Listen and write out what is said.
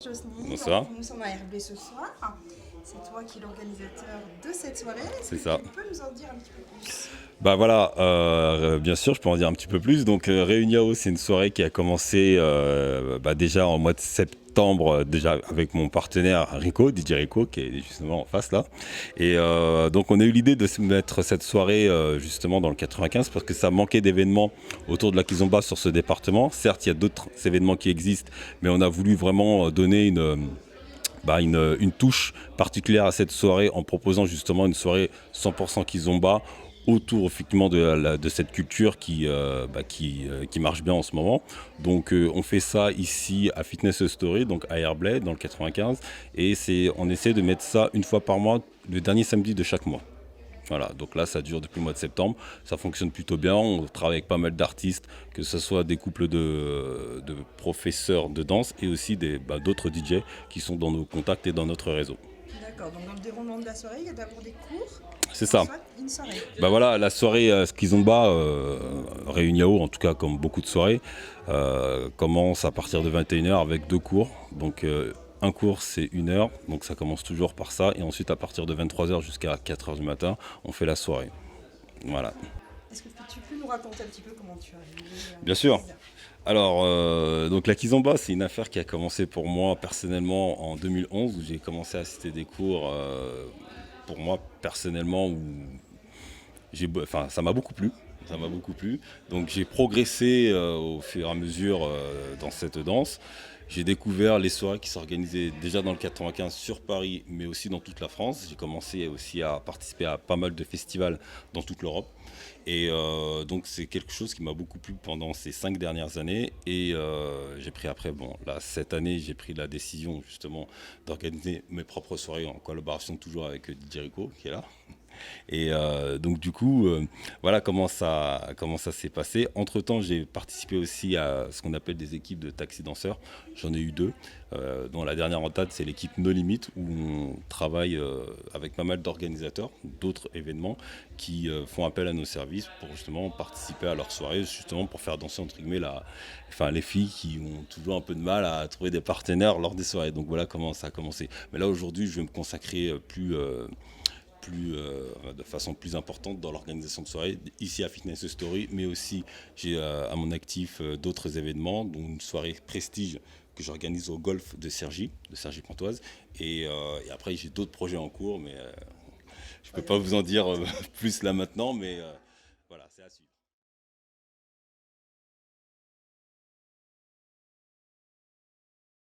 Josny, Bonsoir. nous sommes à RB ce soir. C'est toi qui es l'organisateur de cette soirée. Est-ce C'est que ça. tu peux nous en dire un petit peu plus? Bah voilà, bien sûr, je peux en dire un petit peu plus. Donc Réuniao, c'est une soirée qui a commencé déjà en mois de septembre, déjà avec mon partenaire Rico, DJ Rico, qui est justement en face là. Et donc on a eu l'idée de se mettre cette soirée justement dans le 95 parce que ça manquait d'événements autour de la Kizomba sur ce département. Certes, il y a d'autres événements qui existent, mais on a voulu vraiment donner une touche particulière à cette soirée en proposant justement une soirée 100% Kizomba autour effectivement de cette culture qui marche bien en ce moment. Donc on fait ça ici à Fitness Story, donc à Airblade dans le 95, et on essaie de mettre ça une fois par mois, le dernier samedi de chaque mois. Voilà, donc là ça dure depuis le mois de septembre, ça fonctionne plutôt bien, on travaille avec pas mal d'artistes, que ce soit des couples de professeurs de danse et aussi d'autres DJ qui sont dans nos contacts et dans notre réseau. D'accord, donc dans le déroulement de la soirée, il y a d'abord des cours C'est et ça. ensuite une soirée. Bah voilà, la soirée Skizomba, Réuniao, en tout cas comme beaucoup de soirées, commence à partir de 21h avec deux cours. Donc un cours c'est 1 heure, donc ça commence toujours par ça. Et ensuite à partir de 23h jusqu'à 4h du matin, on fait la soirée. Voilà. Est-ce que tu peux nous raconter un petit peu comment tu es arrivé Bien sûr. là? Alors, donc la Kizomba, c'est une affaire qui a commencé pour moi personnellement en 2011, où j'ai commencé à assister des cours pour moi personnellement, où ça m'a beaucoup plu. Ça m'a beaucoup plu. Donc j'ai progressé au fur et à mesure dans cette danse. J'ai découvert les soirées qui s'organisaient déjà dans le 95 sur Paris, mais aussi dans toute la France. J'ai commencé aussi à participer à pas mal de festivals dans toute l'Europe. Et donc c'est quelque chose qui m'a beaucoup plu pendant ces 5 dernières années. Et j'ai pris après, bon, là, cette année, j'ai pris la décision justement d'organiser mes propres soirées en collaboration toujours avec DJ Rico, qui est là. Et donc du coup, voilà comment ça s'est passé. Entre-temps, j'ai participé aussi à ce qu'on appelle des équipes de taxi danseurs. J'en ai eu deux, dont la dernière en date, c'est l'équipe No Limit, où on travaille avec pas mal d'organisateurs, d'autres événements, qui font appel à nos services pour justement participer à leur soirée, justement pour faire danser entre guillemets les filles qui ont toujours un peu de mal à trouver des partenaires lors des soirées. Donc voilà comment ça a commencé. Mais là aujourd'hui, je vais me consacrer de façon plus importante dans l'organisation de soirées, ici à Fitness Story, mais aussi j'ai à mon actif d'autres événements, dont une soirée prestige que j'organise au golf de Cergy-Pontoise. Et après, j'ai d'autres projets en cours, mais je ne peux pas vous en dire plus là maintenant, mais